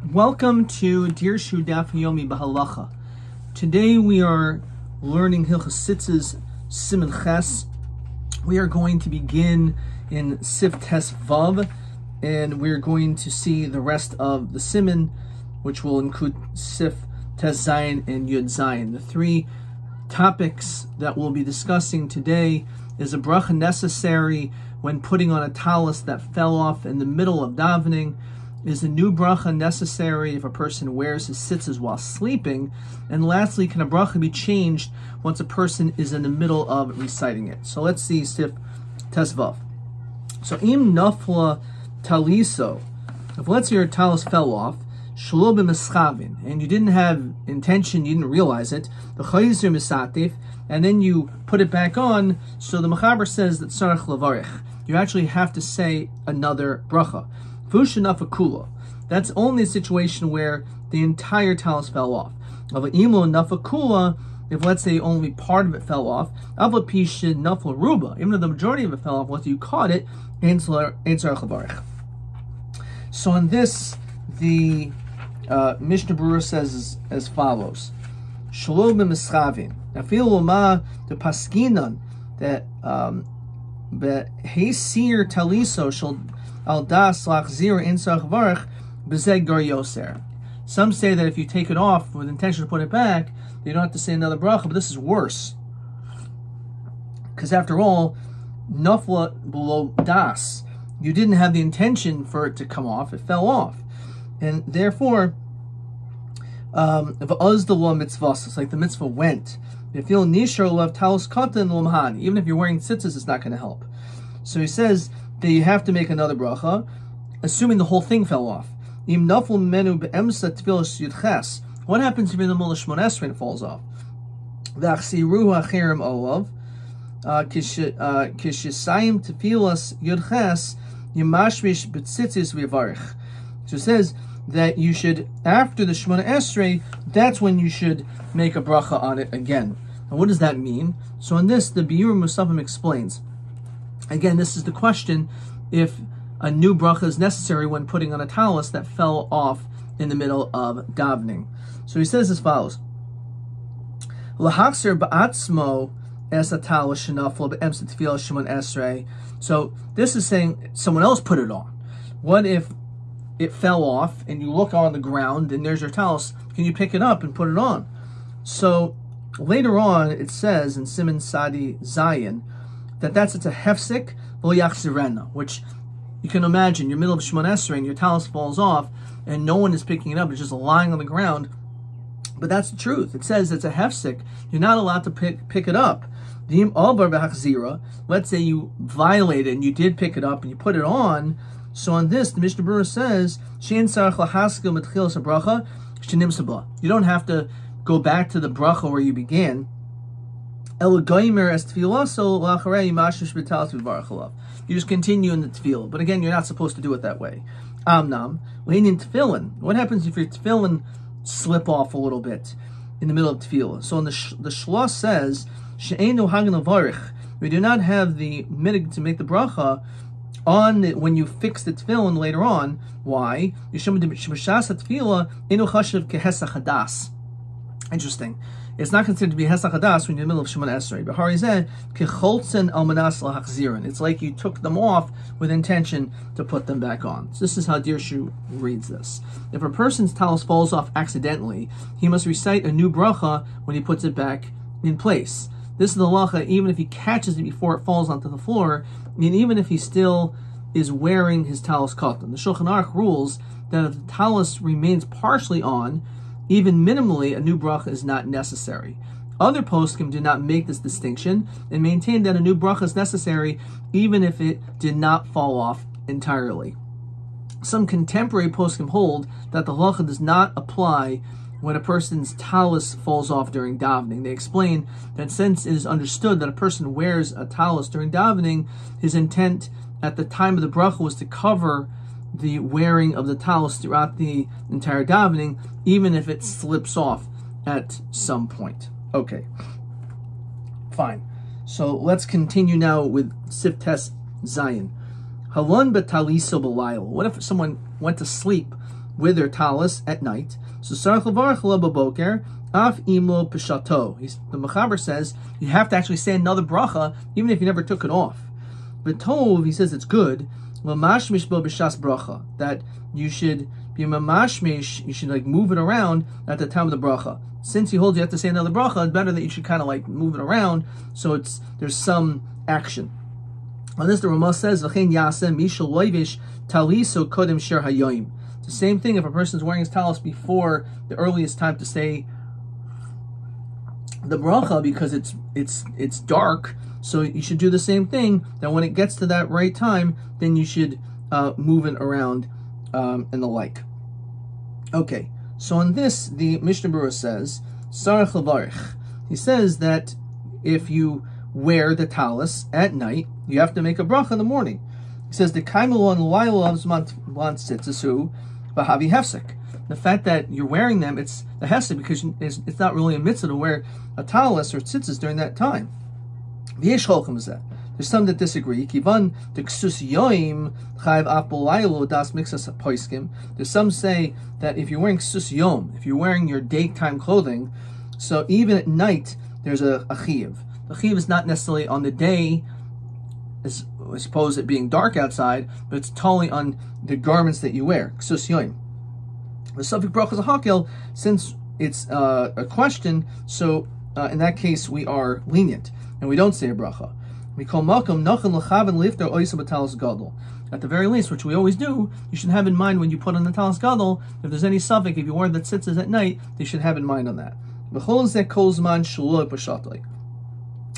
Welcome to Dirshu HaYomi b'Halacha. Today we are learning Hilchot Tzitzit's Siman Ches. We are going to begin in Sif Tes Vav, and we are going to see the rest of the Siman, which will include Sif Tes Zayin and Yud Zayin. The three topics that we'll be discussing today is a bracha necessary when putting on a talis that fell off in the middle of davening. Is a new bracha necessary if a person wears his tzitzis while sleeping? And lastly, can a bracha be changed once a person is in the middle of reciting it? So let's see Sif Tes Vav. So im nafla taliso, if let's say your talis fell off, shlo b'mischavin, and you didn't have intention, you didn't realize it, the chayzer misatif, and then you put it back on, so the mechaber says that sarach levarich, you actually have to say another bracha. That's only a situation where the entire talis fell off. If let's say only part of it fell off, even though the majority of it fell off, once you caught it, so on this, the Mishnah Berurah says as follows: Shalom b'mischavin. I feel the paskinan that heisir taliso shall. Some say that if you take it off with intention to put it back, you don't have to say another bracha, but this is worse. Because after all, nafla below das, you didn't have the intention for it to come off, it fell off. And therefore, it's like the mitzvah went. If you'll nishar love talis katan lumhan, even if you're wearing tzitzis, it's not going to help. So he says that you have to make another bracha, assuming the whole thing fell off. What happens if you're in the middle of Shmon Esrei and it falls off? So it says that you should, after the Shmon Esrei, that's when you should make a bracha on it again. Now what does that mean? So on this, the Biur Musafim explains. Again, this is the question, if a new bracha is necessary when putting on a talis that fell off in the middle of davening. So he says as follows: L'hachzer ba'atzmo es talis shenaflo be'emes tefillah Shmon Esrei. So this is saying someone else put it on. What if it fell off and you look on the ground and there's your talis? Can you pick it up and put it on? So later on it says in Siman Sadi Zayin that's a hefsik lo yachzirena, which you can imagine, you're middle of Shmon Esrei and your talis falls off and no one is picking it up, it's just lying on the ground. But that's the truth. It says it's a hefsik, you're not allowed to pick it up. Let's say you violated and you did pick it up and you put it on. So on this, the Mishnah Berurah says, you don't have to go back to the bracha where you began. You just continue in the tefillah. But again, you're not supposed to do it that way. What happens if your tefillin slip off a little bit in the middle of tefillah? So the shlosh says, we do not have the minig to make the bracha on it when you fix the tefillin later on. Why? Interesting. It's not considered to be Hesach Hadas when you're in the middle of Shemon Esrei. It's like you took them off with intention to put them back on. So this is how Dirshu reads this. If a person's talis falls off accidentally, he must recite a new bracha when he puts it back in place. This is the halacha even if he catches it before it falls onto the floor, and even if he still is wearing his talis katan. The Shulchan Aruch rules that if the talis remains partially on, even minimally, a new bracha is not necessary. Other poskim do not make this distinction and maintain that a new bracha is necessary even if it did not fall off entirely. Some contemporary poskim hold that the halacha does not apply when a person's talis falls off during davening. They explain that since it is understood that a person wears a talis during davening, his intent at the time of the bracha was to cover the wearing of the talis throughout the entire davening, even if it slips off at some point. Okay, fine. So let's continue now with Sif Tes Zayin. Halon betaliso b'layl. What if someone went to sleep with their talis at night. So sarach levarach lo b'boker af imo p'shato. The Mechaber says you have to actually say another bracha even if you never took it off. But Tov, he says it's good. Mamashmish bo b'shas bracha, that you should be mamashmish. You should like move it around at the time of the bracha. Since he holds you have to say another bracha, it's better that you should kind of like move it around so there's some action. On this, the Ramah says, "V'chein yaseh mishal loivish taliso kodem sher HaYomi." It's the same thing if a person is wearing his talis before the earliest time to say the bracha, because it's dark. So you should do the same thing. That when it gets to that right time, then you should move it around and the like. Okay. So on this, the Mishnah Berurah says, Sarach levarich. He says that if you wear the talis at night, you have to make a bracha in the morning. He says the kaimulon l'laylo zman tzitzisu b'havi hefsek. The fact that you're wearing them, it's the hefsek because it's not really a mitzvah to wear a talis or tzitzis during that time. V'yesh cholchem is that. There's some that disagree. Kivan the ksus yoim chayv af b'laylo das mixas poiskim. There's some say that if you're wearing ksus yom, if you're wearing your daytime clothing, so even at night there's a chiyuv. The chiyuv is not necessarily on the day, as I suppose it being dark outside, but it's totally on the garments that you wear. Ksus yoim. The subject bracha is a hakel, since it's a question. So in that case we are lenient and we don't say a bracha. We call malkum nachan l'chaven lifter oisa b'talis gadol. At the very least, which we always do, you should have in mind when you put on the talis gadol, if there's any suffix, if you wear the tzitzis at night, they should have in mind on that.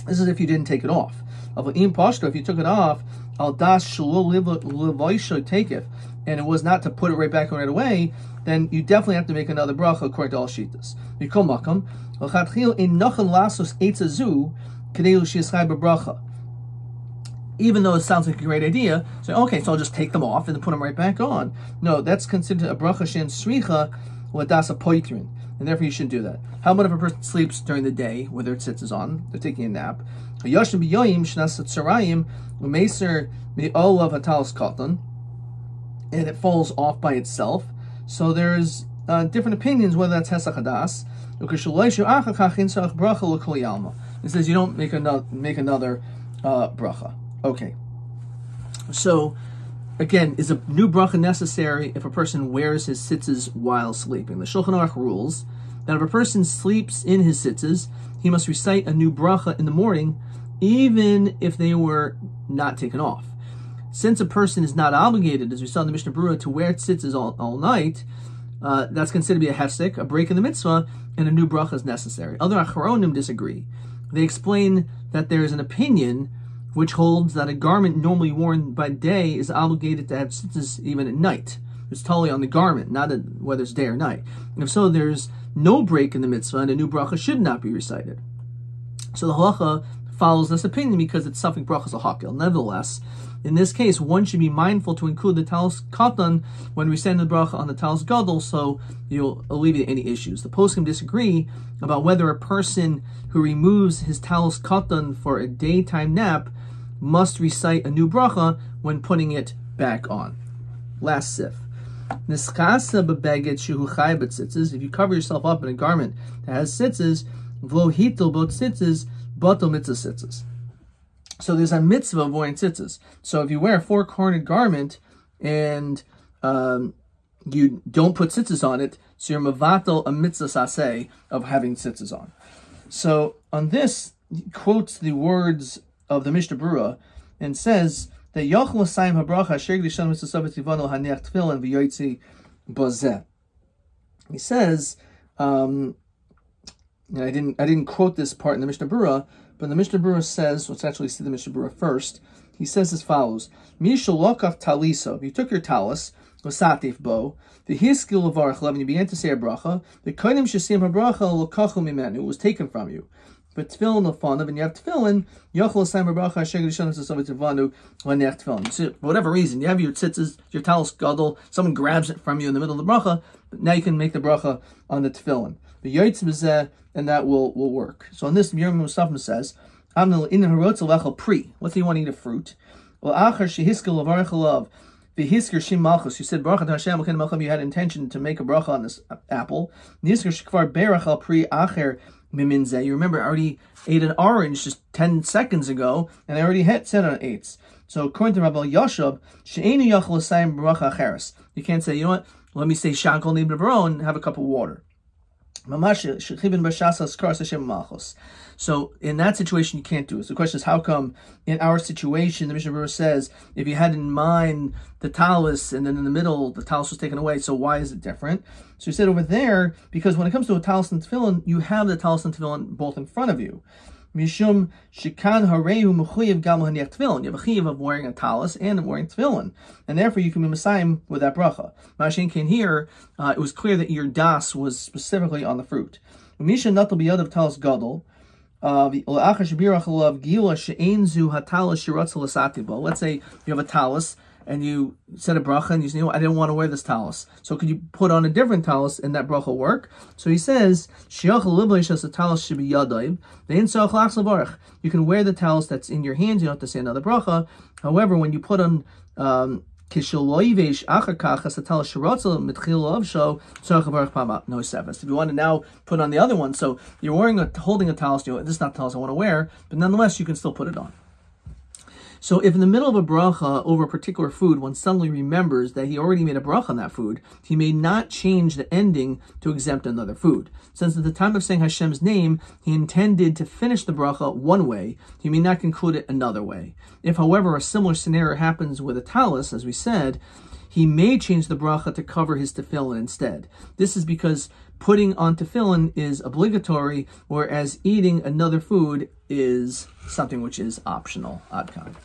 This is if you didn't take it off. If you took it off, al das takef, and it was not to put it right back on right away, then you definitely have to make another bracha according to all shittas. We call malkum l'chadchil in nachan lasos eitzazu kedei l'shischai b'bracha. Even though it sounds like a great idea, so okay, so I'll just take them off and then put them right back on. No, that's considered a bracha shen sricha l'dasa poitrin, and therefore you shouldn't do that. How about if a person sleeps during the day with their tzitzis on, they're taking a nap, and it falls off by itself. So there's different opinions whether that's hesach hadas. It says you don't make another bracha. Okay, so again, is a new bracha necessary if a person wears his tzitzis while sleeping? The Shulchan Aruch rules that if a person sleeps in his tzitzis, he must recite a new bracha in the morning, even if they were not taken off. Since a person is not obligated, as we saw in the Mishnah Berurah, to wear tzitzis all night, that's considered to be a hefsek, a break in the mitzvah, and a new bracha is necessary. Other Acharonim disagree. They explain that there is an opinion which holds that a garment normally worn by day is obligated to have tzitzis even at night. It's totally on the garment, not whether it's day or night. And if so, there's no break in the mitzvah, and a new bracha should not be recited. So the halacha follows this opinion because it's suffix brachas hakel. Nevertheless, in this case, one should be mindful to include the talis katan when reciting the bracha on the talis gadol, so you'll alleviate any issues. The poskim disagree about whether a person who removes his talis katan for a daytime nap must recite a new bracha when putting it back on. Last sif. If you cover yourself up in a garment that has tzitzis, v'lo hitel bo tzitzis, batel mitzvah tzitzis. So there's a mitzvah of wearing tzitzis. So if you wear a four-cornered garment and you don't put tzitzis on it, so you're mavatel a mitzvah saseh of having tzitzis on. So on this, he quotes the words of the Mishnah Berurah and says that Yochel L'Sayim HaBracha Asher Gdishan Mitzvah Tivanu Haniach Tefillin V'Yoytzi Bozeh. He says, I didn't quote this part in the Mishnah Berurah, but the Mishnah Berurah says, let's actually see the Mishnah Berurah first. He says as follows: Mishal Lokaf Taliso. If you took your talis, Vasatif Bo, the Hiskil of Arach, and you began to say a bracha, the Kodim Shasim HaBracha Lokachu Mimenu was taken from you. But tefillin lefonav, and you have tefillin, yochel l'sayim bracha asher gdishan mitzvah tivanu l'neach tefillin. So for whatever reason, you have your tzitzis, your talis gadol, someone grabs it from you in the middle of the bracha, but now you can make the bracha on the tefillin. The yoytz b'zeh, and that will work. So on this, Miriam Musafim says, "Amnel in harotz lechel pri." What do you want to eat? A fruit. Well, achar shehiskel levarich alav V'hisker shim malchus. You said bracha Hashem l'ken malcham. You had intention to make a bracha on this apple. Nisker shekvar berach al pri acher miminze. You remember I already ate an orange just 10 seconds ago, and I already said on 8. So according to Rabbi Yashub, she'enu yachol l'sayim bracha acheres. You can't say, you know what? Let me say shankol nibn baro and have a cup of water. So in that situation, you can't do it. So the question is, how come in our situation, the Mishnah Berurah says, if you had in mind the talis and then in the middle, the talis was taken away, so why is it different? So he said over there, because when it comes to a talis and tefillin, you have the talis and tefillin both in front of you. Mishum shikan harehu mechuyev gam haniach tefillin. You have a chiyuv of wearing a talis and of wearing tefillin, and therefore you can be mesayim with that bracha. Mashin came here. It was clear that your das was specifically on the fruit. Misha natal biyad of talis gadol. Let's say you have a talis and you said a bracha and you say, I didn't want to wear this talis. So could you put on a different talis and that bracha work? So he says, you can wear the talis that's in your hands. You don't have to say another bracha. However, when you put on no seven. If you want to now put on the other one, so you're holding a talis, this is not the talis I want to wear, but nonetheless you can still put it on. So if in the middle of a bracha over a particular food, one suddenly remembers that he already made a bracha on that food, he may not change the ending to exempt another food. Since at the time of saying Hashem's name, he intended to finish the bracha one way, he may not conclude it another way. If, however, a similar scenario happens with a talis, as we said, he may change the bracha to cover his tefillin instead. This is because putting on tefillin is obligatory, whereas eating another food is something which is optional. Adkan.